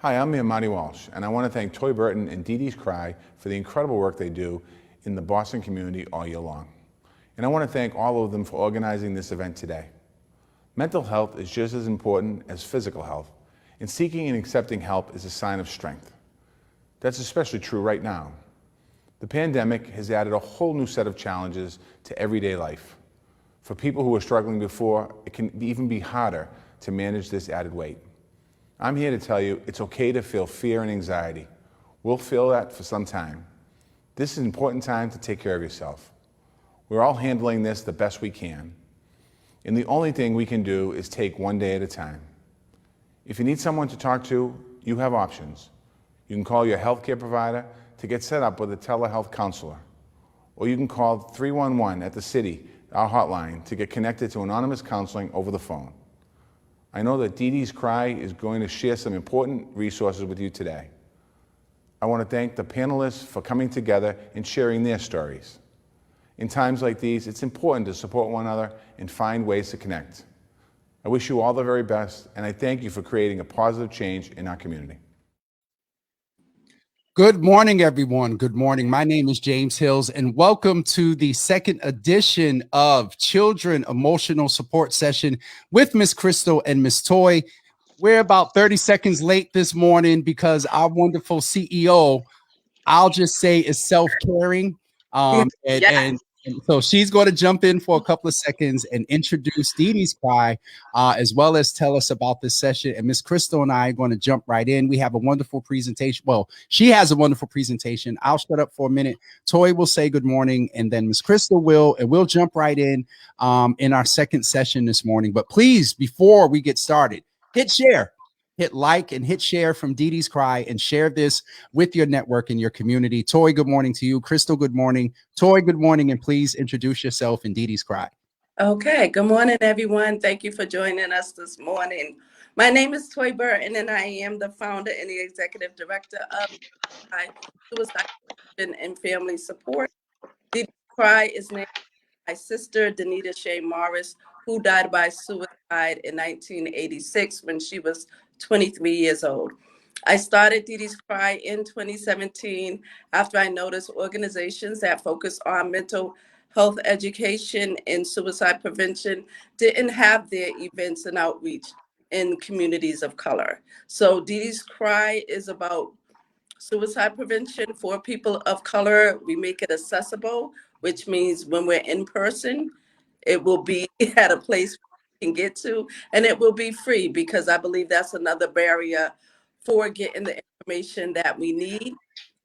Hi, I'm Mayor Marty Walsh, and I want to thank Toy Burton and DeeDee's Cry for the incredible work they do in the Boston community all year long. And I want to thank all of them for organizing this event today. Mental health is just as important as physical health, and seeking and accepting help is a sign of strength. That's especially true right now. The pandemic has added a whole new set of challenges to everyday life. For people who were struggling before, it can even be harder to manage this added weight. I'm here to tell you it's okay to feel fear and anxiety. We'll feel that for some time. This is an important time to take care of yourself. We're all handling this the best we can. And the only thing we can do is take one day at a time. If you need someone to talk to, you have options. You can call your healthcare provider to get set up with a telehealth counselor. Or you can call 311 at the city, our hotline, to get connected to anonymous counseling over the phone. I know that DeeDee's Cry is going to share some important resources with you today. I want to thank the panelists for coming together and sharing their stories. In times like these, it's important to support one another and find ways to connect. I wish you all the very best, and I thank you for creating a positive change in our community. Good morning, everyone. Good morning. My name is James Hills, and welcome to the second edition of Children Emotional Support Session with Miss Krystal and Miss Toy. We're about 30 seconds late this morning because our wonderful CEO, I'll just say, is self-caring. And so she's going to jump in for a couple of seconds and introduce DeeDee's Cry, as well as tell us about this session. And Miss Krystal and I are going to jump right in. We have a wonderful presentation. Well, she has a wonderful presentation. I'll shut up for a minute. Toy will say good morning, and then Miss Krystal will, and we'll jump right in our second session this morning. But please, before we get started, hit share. Hit like and hit share from DeeDee's Cry and share this with your network and your community. Toy, good morning to you. Krystal, good morning. Toy, good morning. And please introduce yourself in DeeDee's Cry. Okay, good morning, everyone. Thank you for joining us this morning. My name is Toy Burton, and I am the founder and the executive director of Suicide Prevention and Family Support. DeeDee's Cry is named my sister, Denita Shayne Morris, who died by suicide in 1986 when she was 23 years old. I started DeeDee's Cry in 2017 after I noticed organizations that focus on mental health education and suicide prevention didn't have their events and outreach in communities of color. So DeeDee's Cry is about suicide prevention for people of color. We make it accessible, which means when we're in person, it will be at a place we can get to, and it will be free, because I believe that's another barrier for getting the information that we need.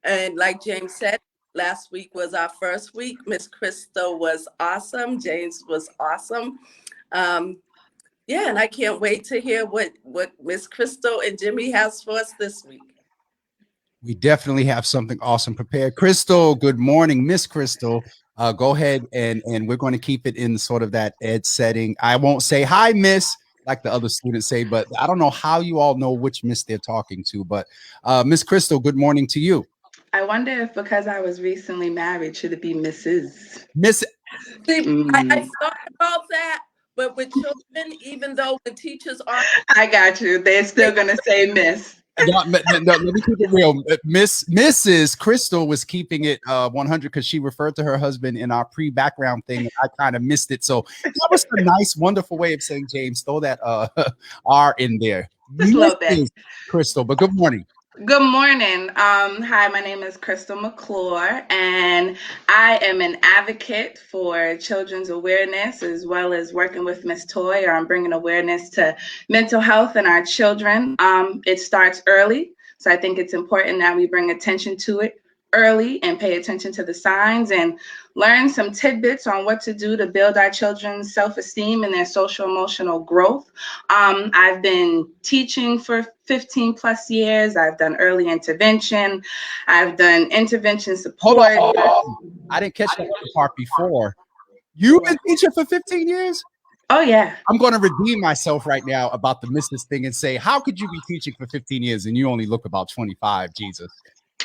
And like James said, last week was our first week. Miss Krystal was awesome. James was awesome. Yeah, and I can't wait to hear what Miss Krystal and Jimmy has for us this week. We definitely have something awesome prepared. Krystal, good morning. Miss Krystal, go ahead, and we're going to keep it in sort of that ed setting. I won't say hi, miss, like the other students say, but I don't know how you all know which miss they're talking to. But Miss Krystal, good morning to you. I wonder if because I was recently married, should it be Mrs.? Miss. I thought about that, but with children, even though the teachers are... I got you. They're still going to say Miss. No, let me keep it real. Mrs. Krystal was keeping it 100 because she referred to her husband in our pre-background thing, and I kind of missed it. So that was a nice, wonderful way of saying James. Throw that R in there. Just a little bit. Krystal, but good morning. Good morning. Hi, my name is Krystal McClure, and I am an advocate for children's awareness, as well as working with Miss Toy on bringing awareness to mental health in our children. It starts early, so I think it's important that we bring attention to it early and pay attention to the signs and learn some tidbits on what to do to build our children's self-esteem and their social emotional growth. I've been teaching for 15 plus years. I've done early intervention. I've done intervention support. I didn't catch that part before. You've been teaching for 15 years? Oh, yeah. I'm going to redeem myself right now about the Mrs. thing and say, how could you be teaching for 15 years and you only look about 25, Jesus?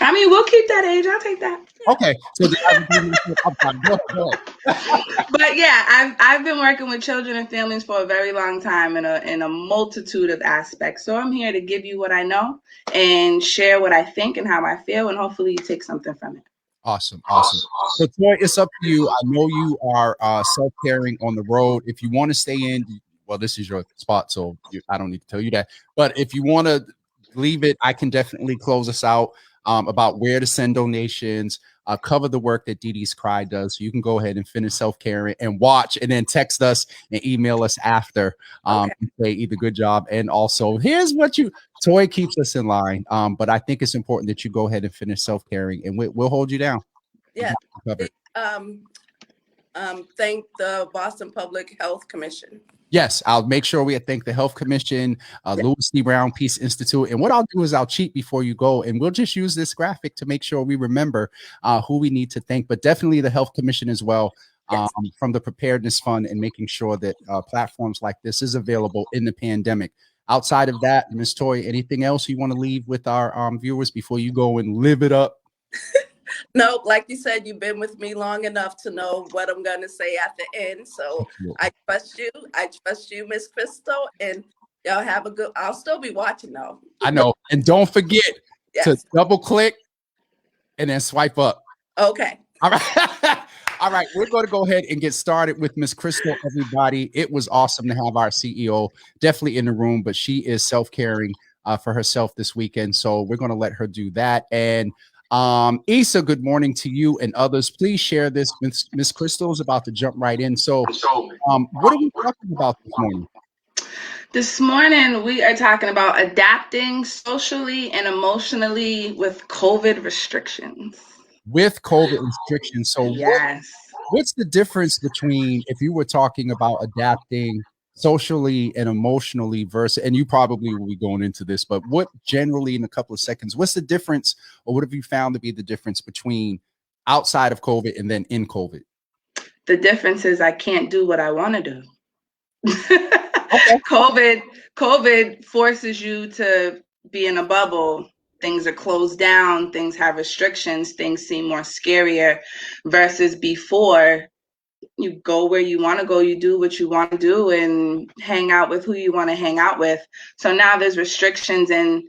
I mean, we'll keep that age. I'll take that. Okay, so I'm fine. Go ahead. But yeah, I've been working with children and families for a very long time in a multitude of aspects. So I'm here to give you what I know and share what I think and how I feel, and hopefully you take something from it. Awesome. So Toy, it's up to you. I know you are self-caring on the road. If you want to stay in, well, this is your spot, so I don't need to tell you that. But if you want to leave it, I can definitely close us out about where to send donations, cover the work that DeeDee's Cry does. So you can go ahead and finish self-caring and watch, and then text us and email us after and say either good job and also here's what you. Toy keeps us in line, but I think it's important that you go ahead and finish self-caring, and we'll hold you down. Yeah. Thank the Boston Public Health Commission. Yes, I'll make sure we thank the Health Commission, Louis D. Brown Peace Institute. And what I'll do is I'll cheat before you go, and we'll just use this graphic to make sure we remember who we need to thank, but definitely the Health Commission as well, from the Preparedness Fund and making sure that platforms like this is available in the pandemic. Outside of that, Ms. Toy, anything else you want to leave with our viewers before you go and live it up? No, like you said, you've been with me long enough to know what I'm going to say at the end. So I trust you. I trust you, Miss Krystal, and y'all have a good, I'll still be watching though. I know. And don't forget to double click and then swipe up. Okay. All right. All right. We're going to go ahead and get started with Miss Krystal, everybody. It was awesome to have our CEO definitely in the room, but she is self-caring for herself this weekend. So we're going to let her do that. And Issa, good morning to you and others. Please share this. Miss Krystal is about to jump right in. So what are we talking about this morning? This morning, we are talking about adapting socially and emotionally with COVID restrictions. With COVID restrictions. So yes. What's the difference between, if you were talking about adapting socially and emotionally versus, and you probably will be going into this, but what generally in a couple of seconds, what's the difference, or what have you found to be the difference between outside of COVID and then in COVID? The difference is I can't do what I want to do. COVID forces you to be in a bubble. Things are closed down, things have restrictions, things seem more scarier versus before. You go where you want to go, you do what you want to do, and hang out with who you want to hang out with. So now there's restrictions, and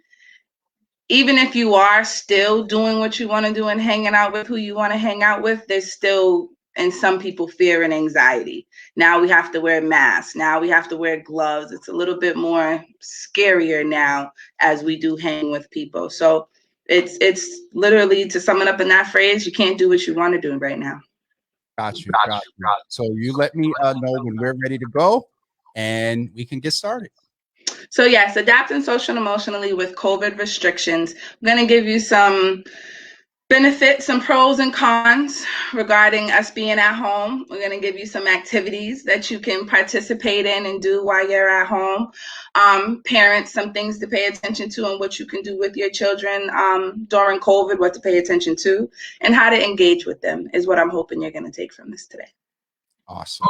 even if you are still doing what you want to do and hanging out with who you want to hang out with, there's still, and some people, fear and anxiety. Now we have to wear masks. Now we have to wear gloves. It's a little bit more scarier now as we do hang with people. So it's literally, to sum it up in that phrase, you can't do what you want to do right now. Got you. So you let me know when we're ready to go and we can get started. So yes, adapting social and emotionally with COVID restrictions. I'm going to give you some benefits, some pros and cons regarding us being at home. We're going to give you some activities that you can participate in and do while you're at home. Parents, some things to pay attention to and what you can do with your children during COVID, what to pay attention to, and how to engage with them is what I'm hoping you're going to take from this today. Awesome.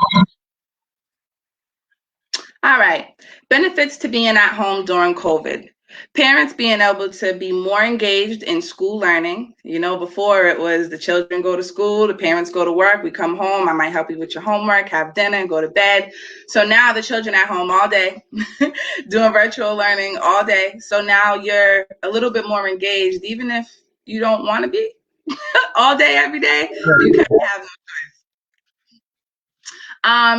All right. Benefits to being at home during COVID. Parents being able to be more engaged in school learning. You know, before it was the children go to school, the parents go to work, we come home, I might help you with your homework, have dinner, go to bed. So now the children at home all day, doing virtual learning all day. So now you're a little bit more engaged, even if you don't want to be all day, every day, you kind of have no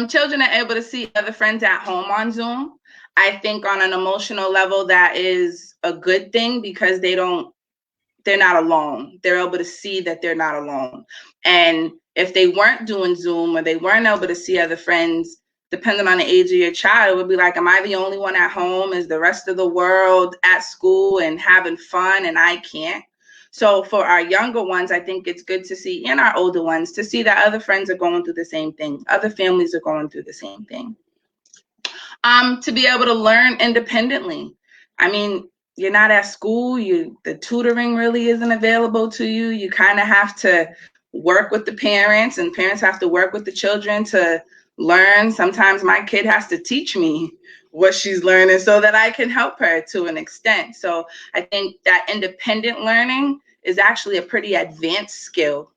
choice. Children are able to see other friends at home on Zoom. I think on an emotional level, that is a good thing because they're not alone. They're able to see that they're not alone. And if they weren't doing Zoom or they weren't able to see other friends, depending on the age of your child, it would be like, am I the only one at home? Is the rest of the world at school and having fun and I can't? So for our younger ones, I think it's good to see, and our older ones, to see that other friends are going through the same thing. Other families are going through the same thing. To be able to learn independently. I mean, you're not at school, the tutoring really isn't available to you. You kind of have to work with the parents, and parents have to work with the children to learn. Sometimes my kid has to teach me what she's learning so that I can help her to an extent. So I think that independent learning is actually a pretty advanced skill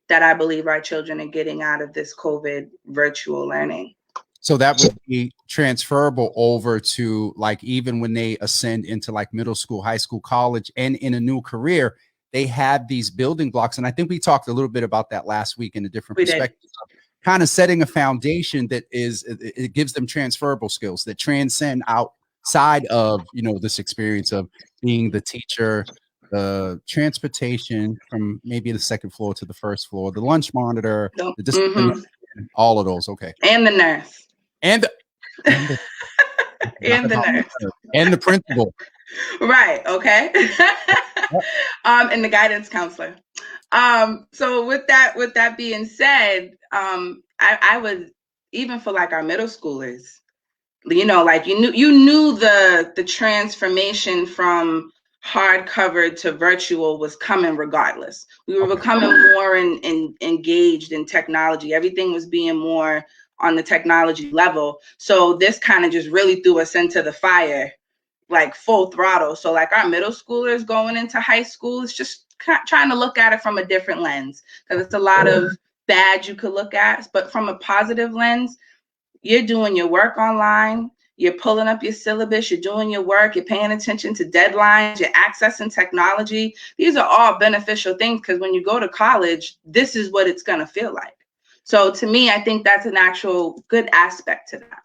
that I believe our children are getting out of this COVID virtual learning. So that would be transferable over to like even when they ascend into like middle school, high school, college, and in a new career, they have these building blocks. And I think we talked a little bit about that last week in a different perspective, kind of setting a foundation that is, it gives them transferable skills that transcend outside of, you know, this experience of being the teacher, the transportation from maybe the second floor to the first floor, the lunch monitor, the discipline, all of those. Okay. And the nurse. And and the nurse. And the principal. Right. Okay. And the guidance counselor. So with that being said, I would, even for like our middle schoolers, you know, like you knew the transformation from hard covered to virtual was coming regardless. We were becoming more engaged in technology. Everything was being more on the technology level. So this kind of just really threw us into the fire, like full throttle. So like our middle schoolers going into high school, it's just trying to look at it from a different lens, because it's a lot of bad you could look at, but from a positive lens, you're doing your work online, you're pulling up your syllabus, you're doing your work, you're paying attention to deadlines, you're accessing technology. These are all beneficial things, because when you go to college, this is what it's going to feel like. So to me, I think that's an actual good aspect to that.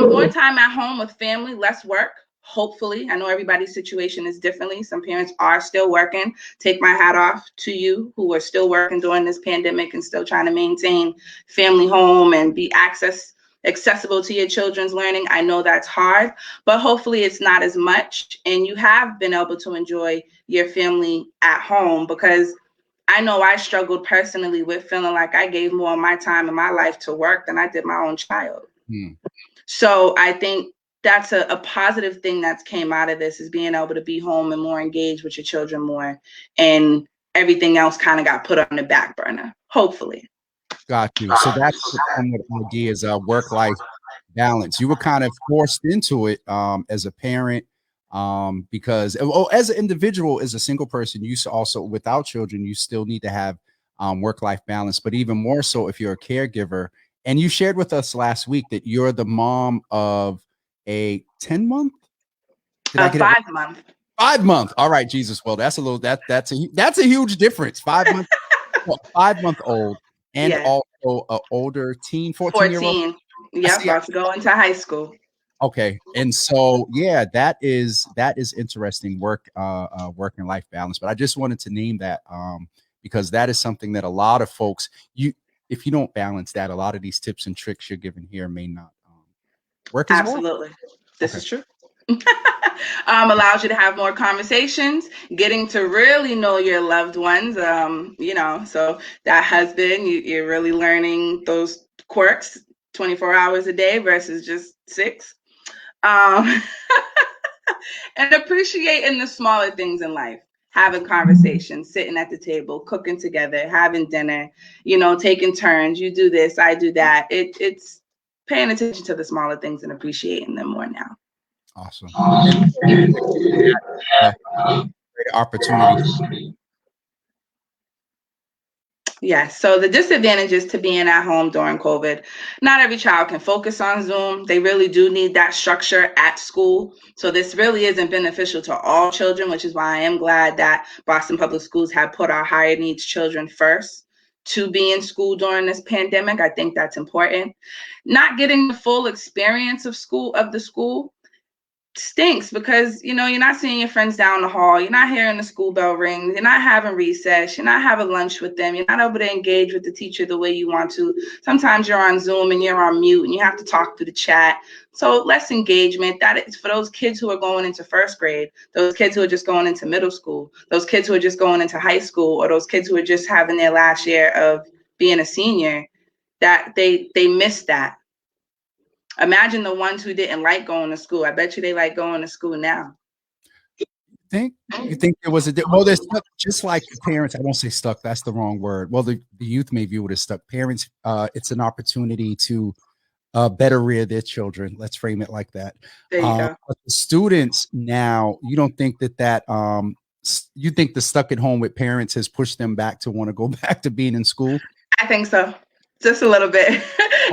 More time at home with family, less work. Hopefully, I know everybody's situation is differently. Some parents are still working. Take my hat off to you who are still working during this pandemic and still trying to maintain family home and be accessible to your children's learning. I know that's hard, but hopefully it's not as much, and you have been able to enjoy your family at home, because I know I struggled personally with feeling like I gave more of my time in my life to work than I did my own child. So I think that's a positive thing that's came out of this, is being able to be home and more engaged with your children more, and everything else kind of got put on the back burner, hopefully. Got you. So that's the idea, is work-life balance. You were kind of forced into it as a parent, because as an individual, as a single person, you also, without children, you still need to have work-life balance, but even more so if you're a caregiver. And you shared with us last week that you're the mom of a 10-month? 5-month. 5-month. All right, Jesus. Well, that's a huge difference. 5-month, 5-month-old, and also an older teen, 14-year-old. Yep, about to go into high school. Okay, and so yeah, that is interesting work and life balance. But I just wanted to name that because that is something that a lot of folks, if you don't balance that, a lot of these tips and tricks you're given here may not work as well. Absolutely. This is true. Allows you to have more conversations, getting to really know your loved ones. You know, so that husband, you're really learning those quirks 24 hours a day versus just 6. And appreciating the smaller things in life. Having conversations, sitting at the table, cooking together, having dinner, you know, taking turns. You do this, I do that. It's paying attention to the smaller things and appreciating them more now. Awesome. Great opportunity. Yes. So the disadvantages to being at home during COVID, not every child can focus on Zoom. They really do need that structure at school. So this really isn't beneficial to all children, which is why I am glad that Boston Public Schools have put our higher needs children first to be in school during this pandemic. I think that's important. Not getting the full experience of the school stinks, because you know, you're not seeing your friends down the hall, you're not hearing the school bell ring, you're not having recess, you're not having lunch with them, you're not able to engage with the teacher the way you want to. Sometimes you're on Zoom and you're on mute and you have to talk through the chat. So less engagement. That is for those kids who are going into first grade, those kids who are just going into middle school, those kids who are just going into high school, or those kids who are just having their last year of being a senior, that they miss that. Imagine the ones who didn't like going to school. I bet you they like going to school now. You think there was they're stuck, just like parents. I won't say stuck. That's the wrong word. Well, the youth may view it as stuck. Parents, it's an opportunity to better rear their children. Let's frame it like that. There you go. But the students now, you don't think that you think the stuck at home with parents has pushed them back to want to go back to being in school? I think so, just a little bit,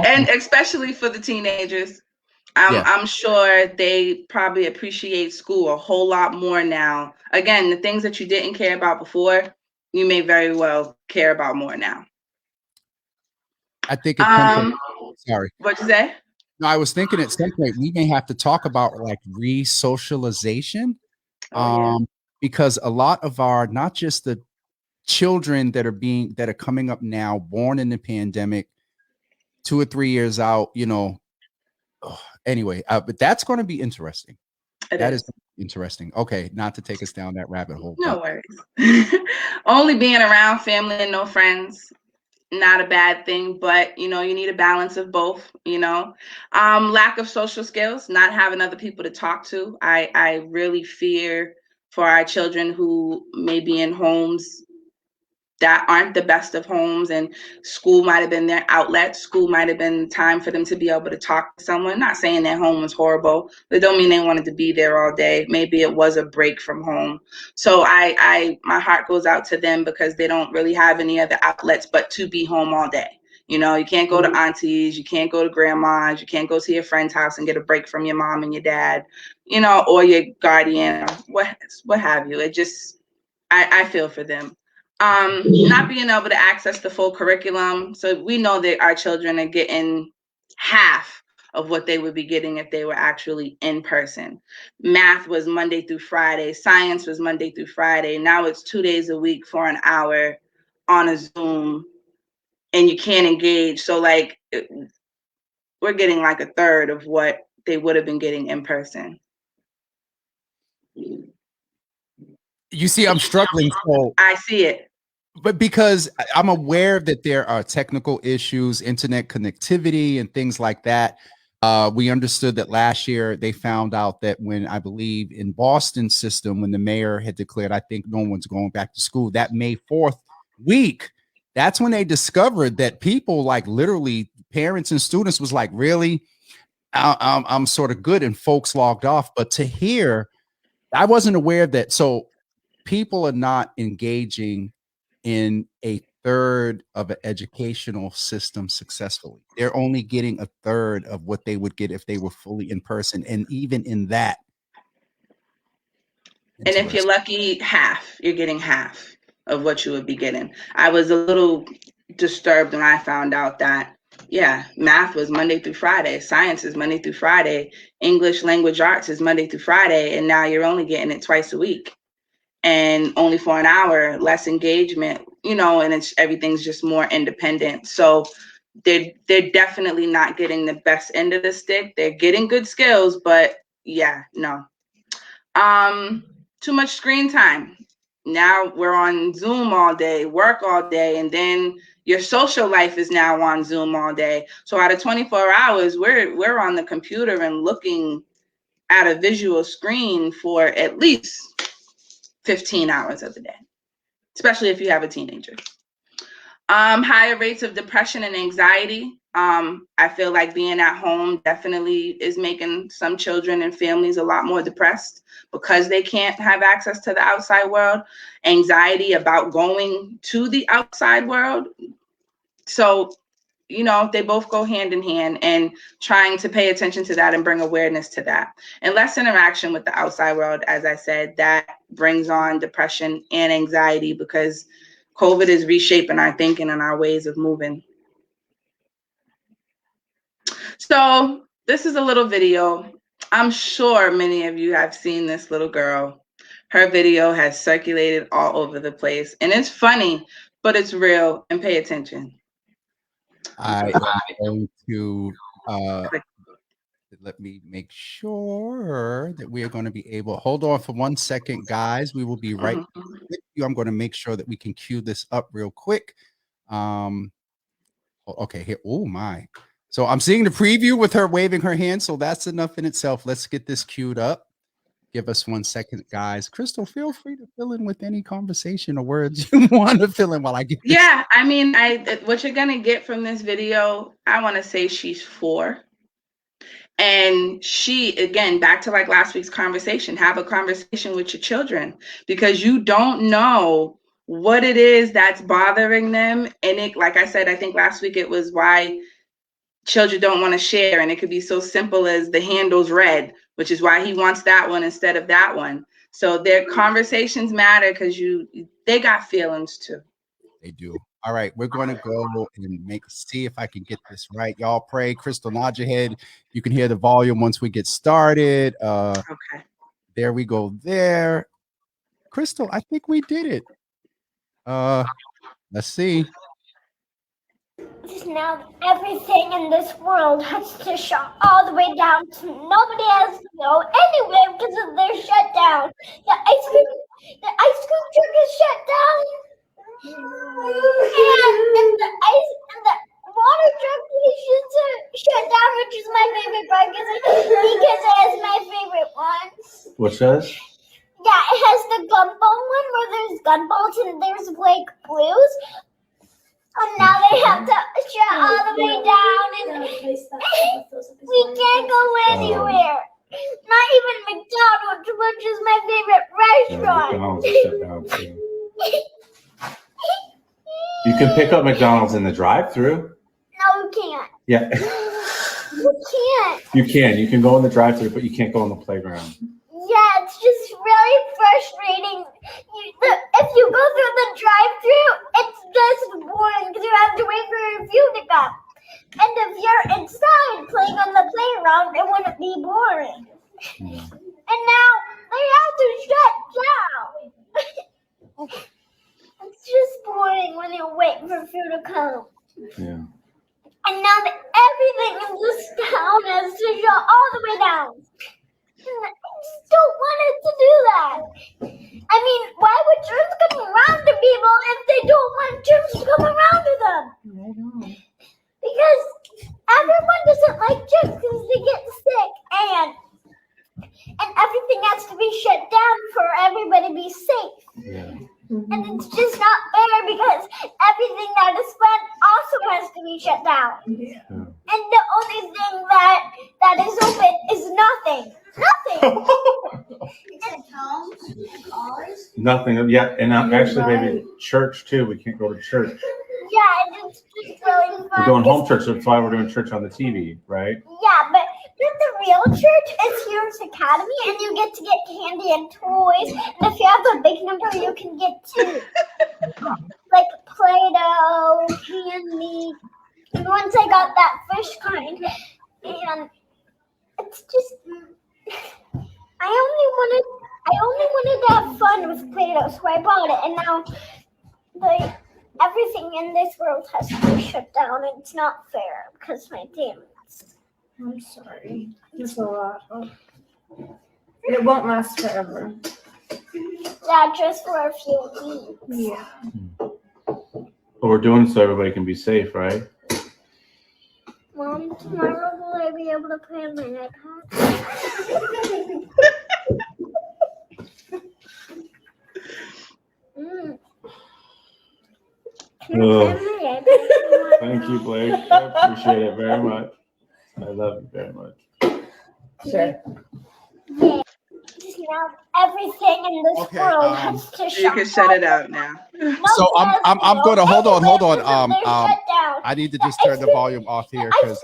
and Okay. especially for the teenagers. Yeah. I'm sure they probably appreciate school a whole lot more now. Again, the things that you didn't care about before, you may very well care about more now. I think at some point, sorry. What'd you say? No, I was thinking at some point we may have to talk about like re-socialization. Oh, yeah. Because a lot of our, not just the children that are coming up now, born in the pandemic, 2 or 3 years out, you know. Anyway, but that's going to be interesting. That is interesting. Okay, not to take us down that rabbit hole. No worries. Only being around family and no friends, not a bad thing, but you know, you need a balance of both, you know. Lack of social skills, not having other people to talk to. I really fear for our children who may be in homes that aren't the best of homes, and school might have been their outlet. School might have been time for them to be able to talk to someone. Not saying their home was horrible, but it don't mean they wanted to be there all day. Maybe it was a break from home. So my heart goes out to them because they don't really have any other outlets but to be home all day. You know, you can't go to aunties, you can't go to grandma's, you can't go to your friend's house and get a break from your mom and your dad, you know, or your guardian, or what have you. It just, I feel for them. Not being able to access the full curriculum. So we know that our children are getting half of what they would be getting if they were actually in person. Math was Monday through Friday. Science was Monday through Friday. Now it's 2 days a week for an hour on a Zoom, and you can't engage. So like we're getting like a third of what they would have been getting in person. You see, I'm struggling. So I see it. but because I'm aware that there are technical issues, internet connectivity, and things like that. We understood that last year they found out that when I believe in Boston system, when the mayor had declared, I think no one's going back to school, that May 4th week, that's when they discovered that people like literally parents and students was like, really, I'm sort of good, and folks logged off. But to hear, I wasn't aware that. So people are not engaging in a third of an educational system successfully. They're only getting a third of what they would get if they were fully in person. And even in that. And if you're lucky, half, you're getting half of what you would be getting. I was a little disturbed when I found out that, yeah, math was Monday through Friday, science is Monday through Friday, English language arts is Monday through Friday, and now you're only getting it twice a week. And only for an hour, less engagement, you know, and everything's just more independent. So they're definitely not getting the best end of the stick. They're getting good skills, but yeah, no. Too much screen time. Now we're on Zoom all day, work all day, and then your social life is now on Zoom all day. So out of 24 hours, we're on the computer and looking at a visual screen for at least 15 hours of the day, especially if you have a teenager. Higher rates of depression and anxiety. I feel like being at home definitely is making some children and families a lot more depressed because they can't have access to the outside world. Anxiety about going to the outside world. So, you know, they both go hand in hand, and trying to pay attention to that and bring awareness to that. And less interaction with the outside world, as I said, that brings on depression and anxiety because COVID is reshaping our thinking and our ways of moving. So this is a little video. I'm sure many of you have seen this little girl. Her video has circulated all over the place, and it's funny, but it's real, and pay attention. I am going to let me make sure that we are going to be able. Hold on for 1 second, guys. We will be right with you. I'm going to make sure that we can cue this up real quick. Okay, here. Oh my. So I'm seeing the preview with her waving her hand. So that's enough in itself. Let's get this queued up. Give us 1 second, guys. Krystal, feel free to fill in with any conversation or words you want to fill in while I get this. Yeah, I mean, what you're gonna get from this video, I want to say she's 4, And she, again, back to like last week's conversation, have a conversation with your children, because you don't know what it is that's bothering them. And it, like I said, I think last week it was why children don't want to share. And it could be so simple as the handle's red, which is why he wants that one instead of that one. So their conversations matter, because they got feelings too. They do. All right, we're going to go and see if I can get this right. Y'all pray. Krystal, nod your head. You can hear the volume once we get started. Okay. There we go there. Krystal, I think we did it. Let's see. Now everything in this world has to shut all the way down to nobody has to go anywhere because of their shutdown. The ice cream truck is shut down. And the water truck stations are shut down, which is my favorite part because it has my favorite one. What says? Yeah, it has the gumball one where there's gunballs and there's like blues. And now they have to shut all the way down, and we can't go anywhere. Not even McDonald's, which is my favorite restaurant. You can pick up McDonald's in the drive-thru. No, we can't. Yeah, We can't. you can. You can go in the drive-thru, but you can't go on the playground. Yeah, it's just really frustrating. If you go through the drive-thru, it's just boring because you have to wait for your food to come. And if you're inside playing on the playground, it wouldn't be boring. And now they have to shut down. It's just boring when you wait for food to come. Yeah. And now everything in this town has to shut all the way down. And I just don't want it to do that. I mean, why would germs come around to people if they don't want germs to come around to them? I know. Because everyone doesn't like germs because they get sick, and everything has to be shut down for everybody to be safe. Yeah. And it's just not fair because everything that is fun also has to be shut down. Yeah. And the only thing that is open is nothing. Nothing. Nothing. Yeah, and actually, maybe church too. We can't go to church. Yeah, and it's just really fun. We're doing home church. That's why we're doing church on the TV, right? Yeah, but the real church is Heroes Academy, and you get to get candy and toys. And if you have a big number, you can get two. Like Play-Doh, candy. And once I got that fish kind, and it's just I only wanted to have fun with Play-Doh, so I bought it, and now everything in this world has to be shut down, and it's not fair because my parents. I'm sorry. It's a lot. It won't last forever. Yeah, just for a few weeks. Yeah. But we're doing it so everybody can be safe, right? Mom, tomorrow will I be able to play on my iPad? Can I play on my iPad? Thank you, Blake. I appreciate it very much. I love you very much. Sure. Yeah. Just now, everything in this Okay, world has to shut You can shut it out now. So I'm gonna hold on. Shut down. I need to just turn the volume off here because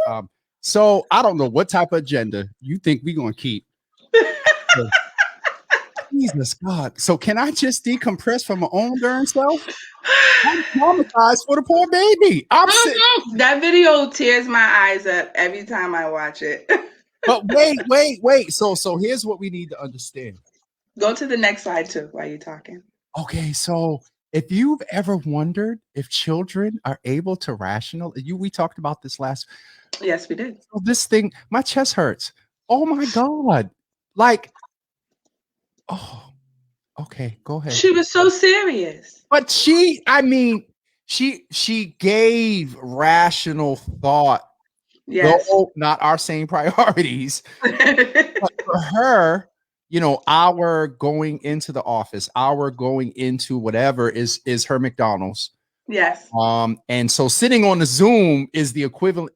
so I don't know what type of agenda you think we're gonna keep. Jesus God. So can I just decompress from my own darn self? I'm traumatized for the poor baby. I'm sick. That video tears my eyes up every time I watch it. But wait. So here's what we need to understand. Go to the next slide too while you're talking. Okay, so if you've ever wondered if children are able to we talked about this last. Yes, we did. So this thing, my chest hurts. Oh my God. Like, oh, okay, go ahead. She was so serious. But she gave rational thought. Yes. Though not our same priorities. But for her, our going into the office, our going into whatever is her McDonald's. Yes. And so sitting on the Zoom is the equivalent.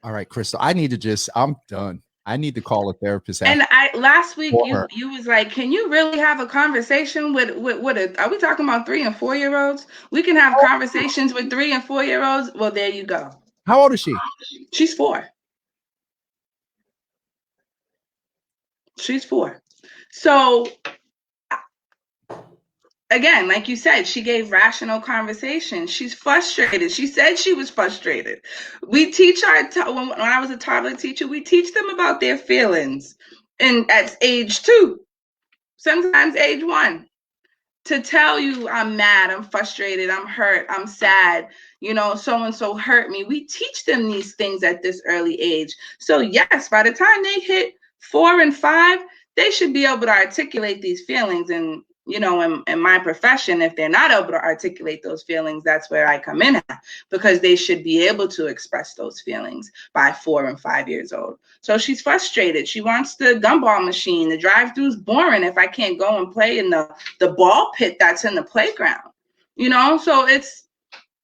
All right, Krystal, I'm done. I need to call a therapist. And last week For you was like, can you really have a conversation with are we talking about 3 and 4 year olds? We can have conversations with 3 and 4 year olds. Well, there you go. How old is she? She's 4. She's 4. So again, like you said, she gave rational conversation. She's frustrated. She said she was frustrated. We teach when I was a toddler teacher, we teach them about their feelings, and at age 2, sometimes age 1. To tell you I'm mad, I'm frustrated, I'm hurt, I'm sad, so-and-so hurt me. We teach them these things at this early age. So yes, by the time they hit 4 and 5, they should be able to articulate these feelings. And, in my profession, if they're not able to articulate those feelings, that's where I come in at, because they should be able to express those feelings by 4 and 5 years old. So she's frustrated. She wants the gumball machine. The drive-thru's boring if I can't go and play in the ball pit that's in the playground. So it's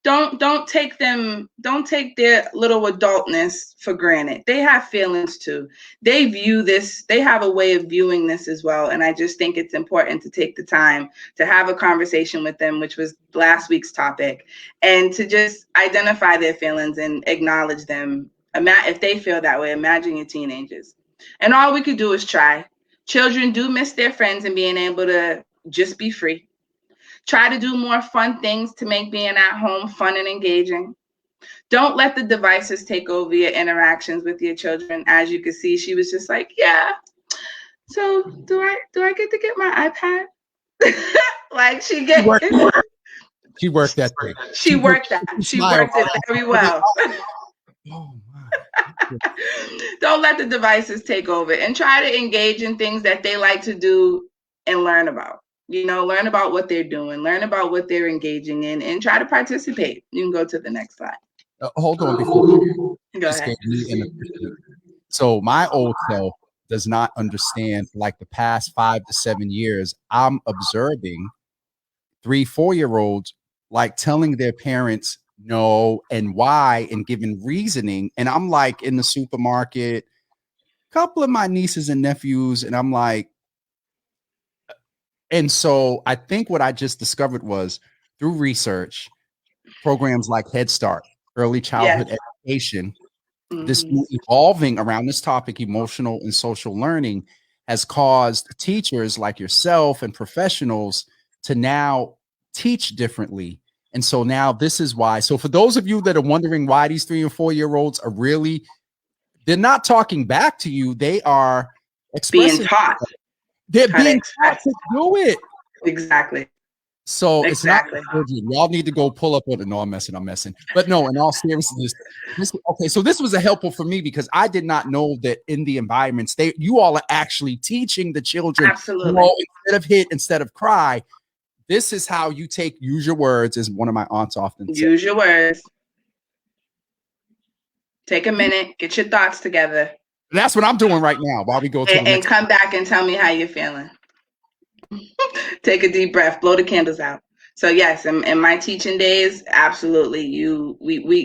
don't take their little adultness for granted. They have feelings too. They view this, they have a way of viewing this as well. And I just think it's important to take the time to have a conversation with them, which was last week's topic, and to just identify their feelings and acknowledge them. If they feel that way, imagine your teenagers. And all we could do is try. Children do miss their friends and being able to just be free. Try to do more fun things to make being at home fun and engaging. Don't let the devices take over your interactions with your children. As you can see, she was just like, yeah. So do I get to get my iPad? Like she worked that thing. She worked it very well. Oh my. Don't let the devices take over, and try to engage in things that they like to do and learn about. Learn about what they're doing, learn about what they're engaging in, and try to participate. You can go to the next slide. Hold on before you go ahead. So my old self does not understand, like the past 5 to 7 years, I'm observing 3, 4-year-olds like telling their parents no and why and giving reasoning. And I'm like in the supermarket, a couple of my nieces and nephews, and I'm like, and so I think what I just discovered was through research, programs like Head Start, early childhood education, this new evolving around this topic, emotional and social learning, has caused teachers like yourself and professionals to now teach differently. And so now this is why. So for those of you that are wondering why these 3 and 4-year-olds are really, they're not talking back to you. They are being taught. They're being taught to do it. Exactly. So it's not y'all need to go pull up on it. No, I'm messing. But no, in all seriousness, okay. So this was a helpful for me because I did not know that in the environments you all are actually teaching the children. Absolutely. Instead of hit, instead of cry. This is how you use your words, as one of my aunts often says. Use your words. Take a minute, get your thoughts together. That's what I'm doing right now while we go to and come back and tell me how you're feeling. Take a deep breath, blow the candles out. So yes, in my teaching days, absolutely,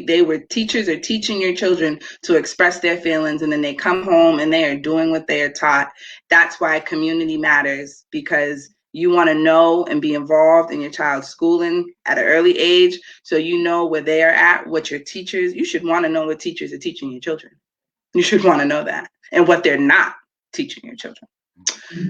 they were teachers are teaching your children to express their feelings, and then they come home and they are doing what they are taught. That's why community matters, because you want to know and be involved in your child's schooling at an early age, so you know where they are at, what your teachers. You should want to know what teachers are teaching your children. You should want to know that, and what they're not teaching your children.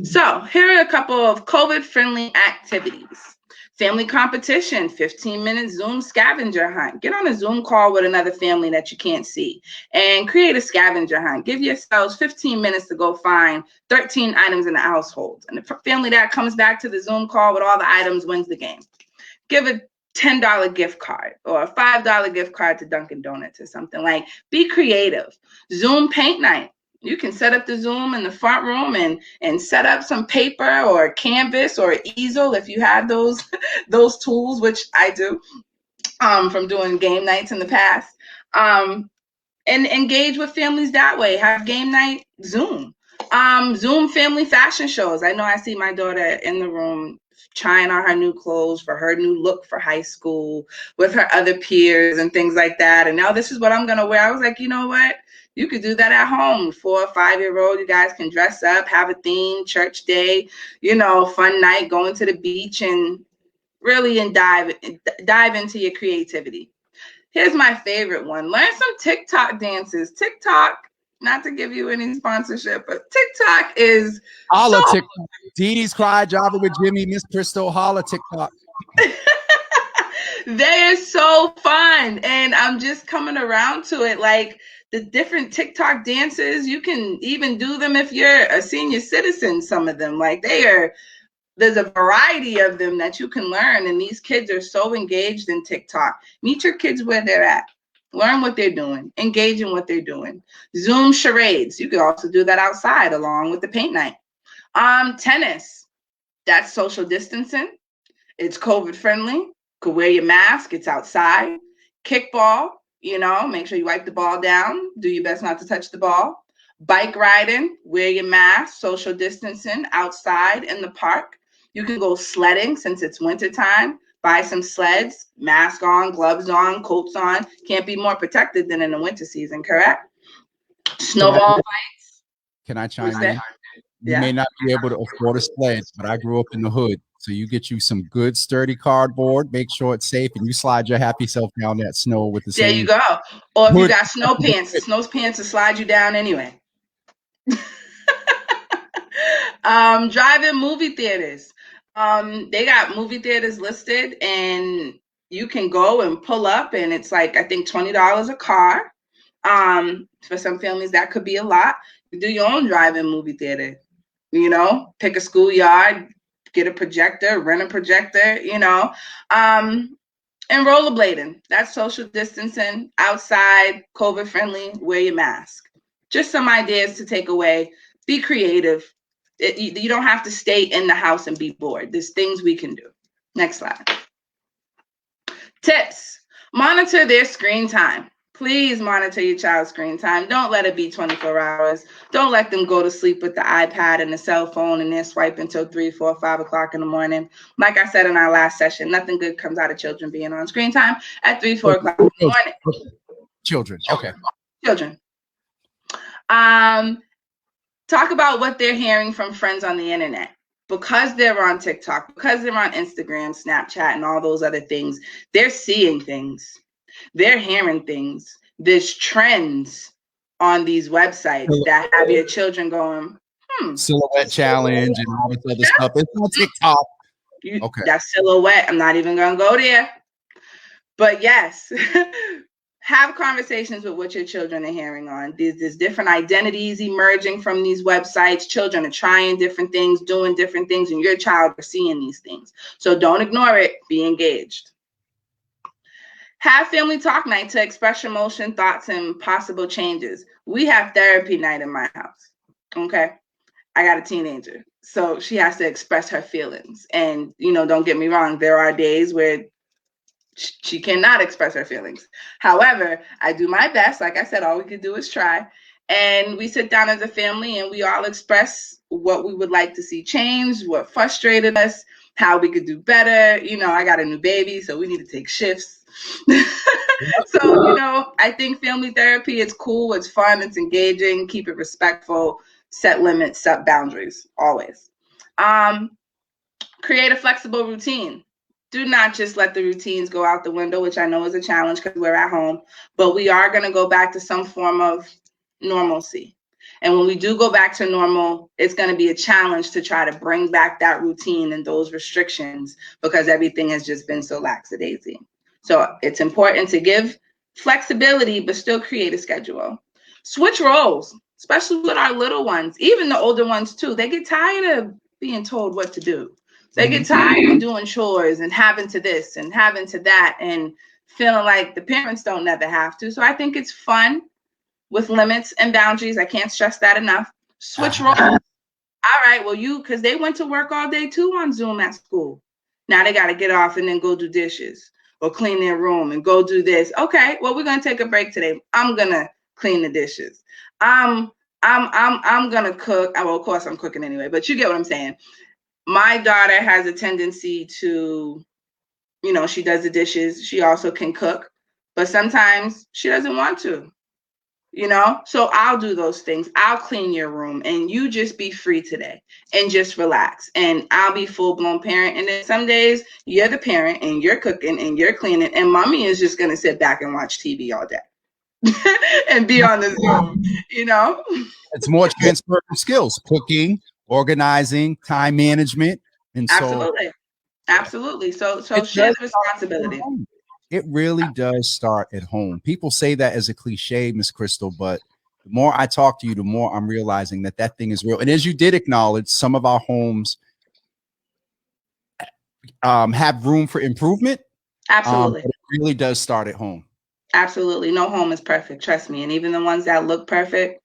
So here are a couple of COVID-friendly activities. Family competition, 15-minute Zoom scavenger hunt. Get on a Zoom call with another family that you can't see and create a scavenger hunt. Give yourselves 15 minutes to go find 13 items in the household. And the family that comes back to the Zoom call with all the items wins the game. Give a $10 gift card or a $5 gift card to Dunkin' Donuts or something. Like, be creative. Zoom paint night. You can set up the Zoom in the front room and set up some paper or canvas or easel if you have those tools, which I do from doing game nights in the past. And engage with families that way. Have game night Zoom. Zoom family fashion shows. I know I see my daughter in the room trying on her new clothes for her new look for high school with her other peers and things like that. And now this is what I'm going to wear. I was like, you know what? You could do that at home. 4 or 5-year-old, you guys can dress up, have a theme, church day, fun night, going to the beach, and really dive into your creativity. Here's my favorite one. Learn some TikTok dances. TikTok, not to give you any sponsorship, but TikTok is Holla TikTok. DeeDee's Cry, Java with Jimmy, Miss Krystal, holla TikTok. They are so fun. And I'm just coming around to it. Like the different TikTok dances, you can even do them if you're a senior citizen, some of them. Like there's a variety of them that you can learn. And these kids are so engaged in TikTok. Meet your kids where they're at. Learn what they're doing. Engage in what they're doing. Zoom charades. You could also do that outside along with the paint night. Tennis. That's social distancing. It's COVID friendly. Could wear your mask. It's outside. Kickball. Make sure you wipe the ball down. Do your best not to touch the ball. Bike riding. Wear your mask. Social distancing outside in the park. You can go sledding since it's wintertime. Buy some sleds, mask on, gloves on, coats on. Can't be more protected than in the winter season, correct? Snowball fights. Can I chime What's in? that? You may not be able to afford a sled, but I grew up in the hood. So you get you some good sturdy cardboard, make sure it's safe, and you slide your happy self down that snow with the same. There you go. Or if you got snow pants will slide you down anyway. Drive-in movie theaters. They got movie theaters listed, and you can go and pull up, and it's like, I think $20 a car. For some families, that could be a lot. You do your own drive-in movie theater. Pick a schoolyard, get a projector, rent a projector, and rollerblading. That's social distancing, outside, COVID friendly, wear your mask. Just some ideas to take away. Be creative. You don't have to stay in the house and be bored. There's things we can do. Next slide. Tips. Monitor their screen time. Please monitor your child's screen time. Don't let it be 24 hours. Don't let them go to sleep with the iPad and the cell phone and they're swiping until 3, 4, 5 o'clock in the morning. Like I said in our last session, nothing good comes out of children being on screen time at 3, 4 o'clock in the morning. Children. Okay. Children. Talk about what they're hearing from friends on the internet. Because they're on TikTok, because they're on Instagram, Snapchat, and all those other things, they're seeing things. They're hearing things. There's trends on these websites that have your children going, Silhouette challenge and all this other stuff. It's on TikTok. Okay. That silhouette, I'm not even going to go there. But yes, have conversations with what your children are hearing on. There's different identities emerging from these websites. Children are trying different things, doing different things, and your child are seeing these things. So don't ignore it. Be engaged. Have family talk night to express emotion, thoughts, and possible changes. We have therapy night in my house. Okay. I got a teenager, so she has to express her feelings. And, don't get me wrong. There are days where she cannot express her feelings. However, I do my best. Like I said, all we can do is try. And we sit down as a family and we all express what we would like to see change, what frustrated us, how we could do better. I got a new baby, so we need to take shifts. So, I think family therapy is cool. It's fun. It's engaging. Keep it respectful. Set limits, set boundaries, always. Create a flexible routine. Do not just let the routines go out the window, which I know is a challenge because we're at home, but we are going to go back to some form of normalcy. And when we do go back to normal, it's going to be a challenge to try to bring back that routine and those restrictions because everything has just been so lackadaisy. So it's important to give flexibility, but still create a schedule. Switch roles, especially with our little ones, even the older ones too. They get tired of being told what to do. They get tired of doing chores and having to this and having to that and feeling like the parents don't never have to. So I think it's fun with limits and boundaries. I can't stress that enough. Switch roles. All right, well, because they went to work all day too on Zoom at school. Now they got to get off and then go do dishes or clean their room and go do this. Okay, well, we're going to take a break today. I'm going to clean the dishes. I'm going to cook. Well, of course I'm cooking anyway, but you get what I'm saying. My daughter has a tendency to, she does the dishes. She also can cook, but sometimes she doesn't want to. you know? So I'll do those things. I'll clean your room and you just be free today and just relax. And I'll be full-blown parent. And then some days you're the parent and you're cooking and you're cleaning and mommy is just going to sit back and watch TV all day and be on the Zoom, you know? It's more transferable skills, cooking, organizing, time management. And so Absolutely. Absolutely. So share the responsibility. It really does start at home. People say that as a cliche, Miss Krystal, but the more I talk to you, the more I'm realizing that that thing is real. And as you did acknowledge, some of our homes have room for improvement. Absolutely. But it really does start at home. Absolutely. No home is perfect. Trust me. And even the ones that look perfect.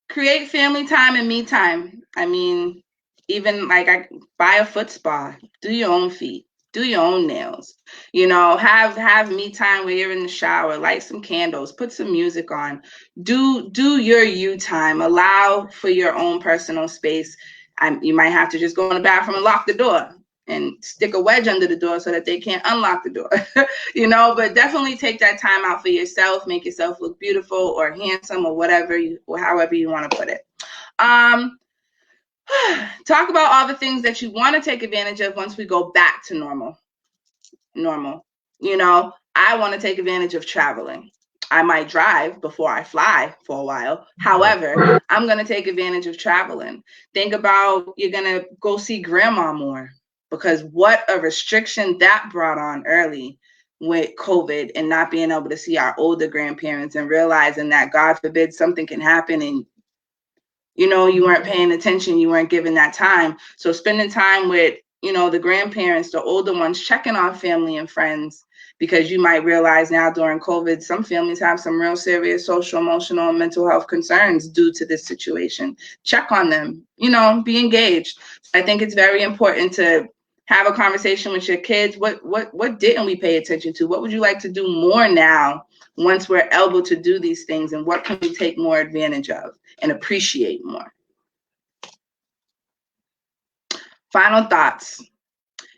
Create family time and me time. I mean, even like I buy a foot spa, do your own feet, do your own nails, you know, have me time where you're in the shower, light some candles, put some music on, do your you time, allow for your own personal space. You might have to just go in the bathroom and lock the door and stick a wedge under the door so that they can't unlock the door, you know, but definitely take that time out for yourself, make yourself look beautiful or handsome or whatever or however you want to put it. Talk about all the things that you want to take advantage of once we go back to normal. You know, I want to take advantage of traveling. I might drive before I fly for a while. However, I'm going to take advantage of traveling. Think about you're going to go see grandma more because what a restriction that brought on early with COVID and not being able to see our older grandparents and realizing that God forbid something can happen and you know, you weren't paying attention, you weren't giving that time. So spending time with, you know, the grandparents, the older ones, checking on family and friends, because you might realize now during COVID, some families have some real serious social, emotional, and mental health concerns due to this situation. Check on them, you know, be engaged. I think it's very important to have a conversation with your kids. What didn't we pay attention to? What would you like to do more now once we're able to do these things? And what can we take more advantage of and appreciate more? Final thoughts.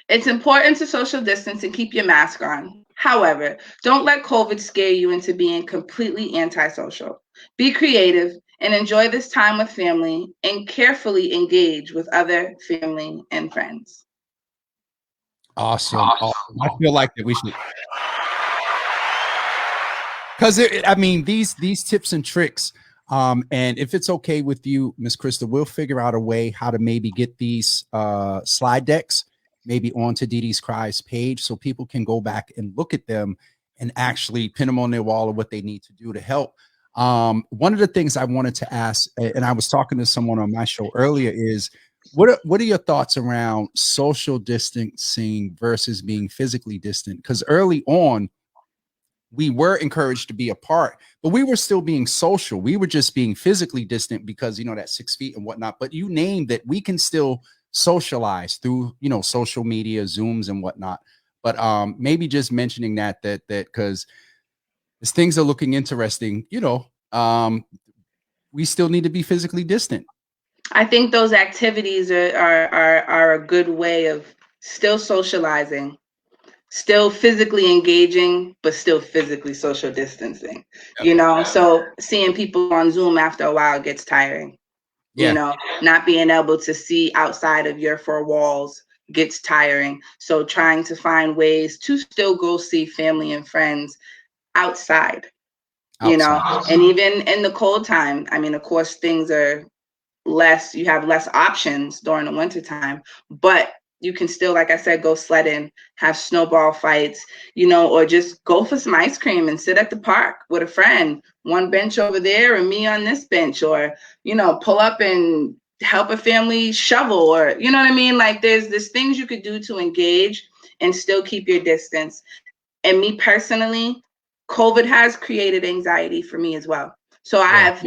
It's important to social distance and keep your mask on. However, don't let COVID scare you into being completely antisocial. Be creative and enjoy this time with family and carefully engage with other family and friends. Awesome. I feel like that we should, because I mean, these tips and tricks, and if it's okay with you, Miss Krystal, we'll figure out a way how to maybe get these slide decks maybe onto DeeDee's Cries page so people can go back and look at them and actually pin them on their wall of what they need to do to help. One of the things I wanted to ask, and I was talking to someone on my show earlier, is what are your thoughts around social distancing versus being physically distant? Because early on, we were encouraged to be apart, but we were still being social. We were just being physically distant because, you know, that 6 feet and whatnot. But you named that we can still socialize through, you know, social media, Zooms and whatnot. But maybe just mentioning that because as things are looking interesting, you know, we still need to be physically distant. I think those activities are a good way of still socializing, still physically engaging, but still physically social distancing, you know? So seeing people on Zoom after a while gets tiring, you know, not being able to see outside of your four walls gets tiring. So trying to find ways to still go see family and friends outside, you know, and even in the cold time, I mean, of course, things are less, you have less options during the winter time, but you can still, like I said, go sledding, have snowball fights, you know, or just go for some ice cream and sit at the park with a friend, one bench over there and me on this bench, or, you know, pull up and help a family shovel, or, you know what I mean? Like there's things you could do to engage and still keep your distance. And me personally, COVID has created anxiety for me as well. So I've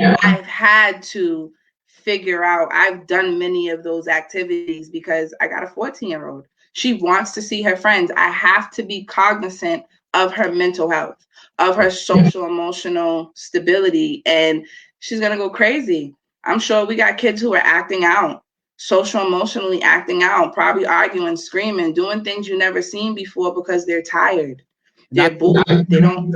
had to figure out, I've done many of those activities because I got a 14-year-old. She wants to see her friends. I have to be cognizant of her mental health, of her social emotional stability, and she's gonna go crazy. I'm sure we got kids who are acting out, social emotionally acting out, probably arguing, screaming, doing things you never seen before because they're tired. They're bored. They don't,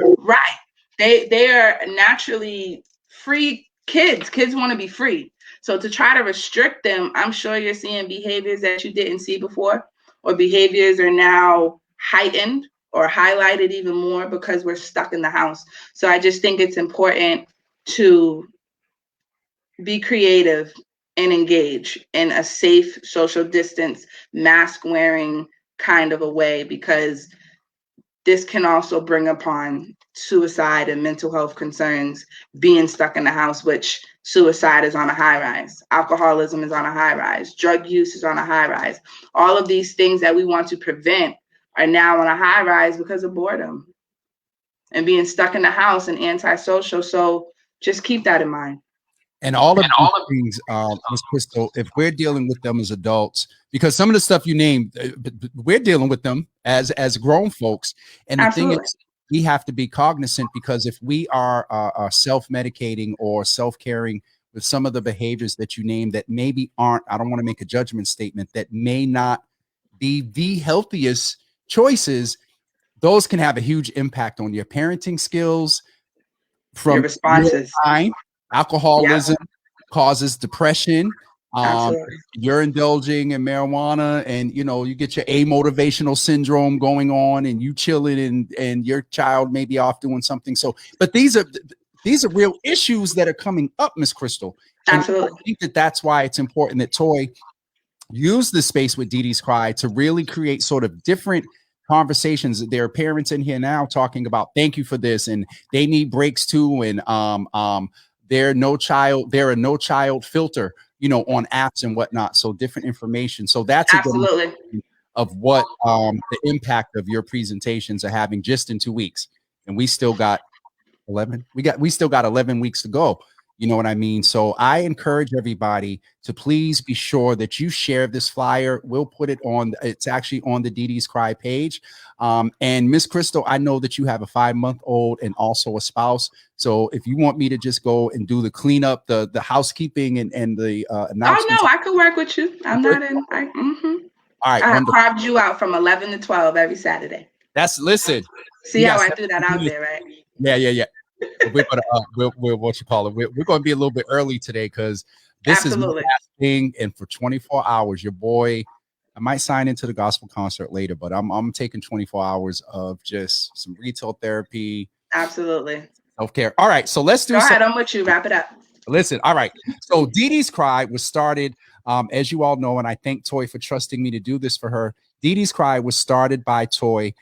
They are naturally free kids. Kids want to be free. So to try to restrict them, I'm sure you're seeing behaviors that you didn't see before, or behaviors are now heightened or highlighted even more because we're stuck in the house. So I just think it's important to be creative and engage in a safe, social distance, mask wearing kind of a way, because this can also bring upon suicide and mental health concerns, being stuck in the house, which suicide is on a high rise. Alcoholism is on a high rise. Drug use is on a high rise. All of these things that we want to prevent are now on a high rise because of boredom and being stuck in the house and antisocial. So just keep that in mind. And all of these things, Ms. Krystal, if we're dealing with them as adults, because some of the stuff you named, we're dealing with them as grown folks. And the Absolutely. thing is, we have to be cognizant, because if we are self-medicating or self-caring with some of the behaviors that you named that maybe aren't, I don't want to make a judgment statement, that may not be the healthiest choices, those can have a huge impact on your parenting skills. From your responses. Time, alcoholism causes depression. You're indulging in marijuana, and you get your amotivational syndrome going on, and you chilling, and your child may be off doing something. So, but these are real issues that are coming up, Miss Krystal. Absolutely. I think that's why it's important that Toy use the space with DeeDee's Cry to really create sort of different conversations. There are parents in here now talking about thank you for this, and they need breaks too, and there are no child filter, on apps and whatnot. So different information. So that's absolutely of what the impact of your presentations are having just in 2 weeks, and we still got 11. We still got 11 weeks to go. You know what I mean? So I encourage everybody to please be sure that you share this flyer. We'll put it on. It's actually on the DeeDee's Cry page. And Miss Krystal, I know that you have a 5-month-old and also a spouse. So if you want me to just go and do the cleanup, the housekeeping and the announcements. Oh, no, I could work with you. I'm not in. All right. I carved you out from 11 to 12 every Saturday. Listen. See how I threw that out there, right? Yeah. We're gonna we'll what you call it. We're gonna be a little bit early today, because this is the last thing. And for 24 hours, your boy, I might sign into the gospel concert later, but I'm taking 24 hours of just some retail therapy. Absolutely. Self-care. All right, so let's do. Go ahead, I'm with you. Wrap it up. Listen. All right. So DeeDee's Cry was started, as you all know, and I thank Toy for trusting me to do this for her. DeeDee's Cry was started by Toy,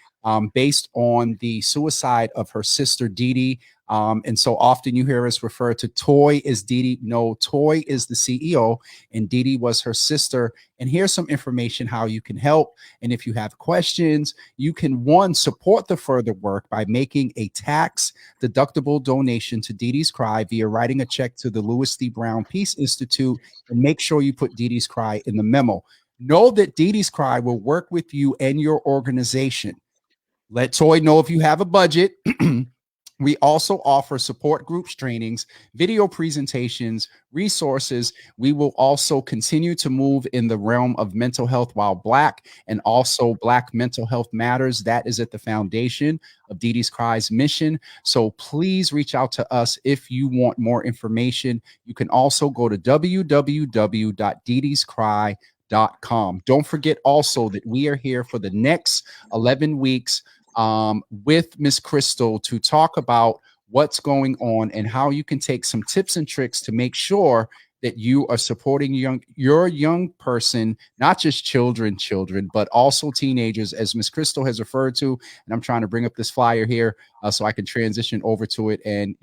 based on the suicide of her sister DeeDee. And so often you hear us refer to Toy as DeeDee. No, Toy is the CEO, and DeeDee was her sister. And here's some information how you can help. And if you have questions, you can support the further work by making a tax deductible donation to DeeDee's Cry via writing a check to the Louis D. Brown Peace Institute, and make sure you put DeeDee's Cry in the memo. Know that DeeDee's Cry will work with you and your organization. Let Toy know if you have a budget. We also offer support groups, trainings, video presentations, resources. We will also continue to move in the realm of mental health while Black, and also Black Mental Health Matters. That is at the foundation of DeeDee's Cry's mission. So please reach out to us if you want more information. You can also go to www.deedeescry.com. Don't forget also that we are here for the next 11 weeks with Miss Krystal to talk about what's going on and how you can take some tips and tricks to make sure that you are supporting your young person, not just children, but also teenagers, as Miss Krystal has referred to. And I'm trying to bring up this flyer here so I can transition over to it. And,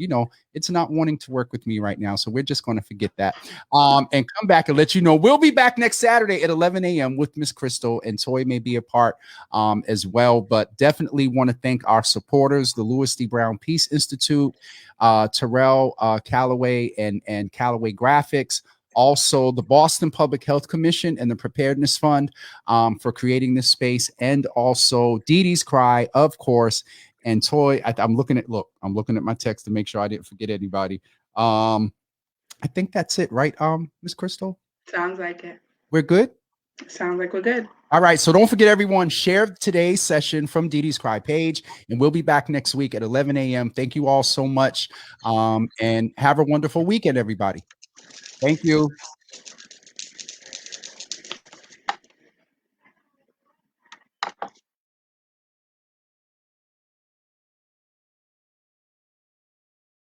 it's not wanting to work with me right now. So we're just going to forget that and come back and let you know. We'll be back next Saturday at 11 a.m. with Miss Krystal, and Toy may be a part as well. But definitely want to thank our supporters, the Louis D. Brown Peace Institute, Terrell Callaway and Callaway Graphics, also the Boston Public Health Commission and the Preparedness Fund for creating this space, and also DeeDee's Cry, of course, and Toy. I'm looking at my text to make sure I didn't forget anybody. I think that's it, right, Miss Krystal? Sounds like it. We're good? Sounds like we're good. All right. So don't forget, everyone, share today's session from DeeDee's Cry page, and we'll be back next week at 11 a.m. Thank you all so much. And have a wonderful weekend, everybody. Thank you.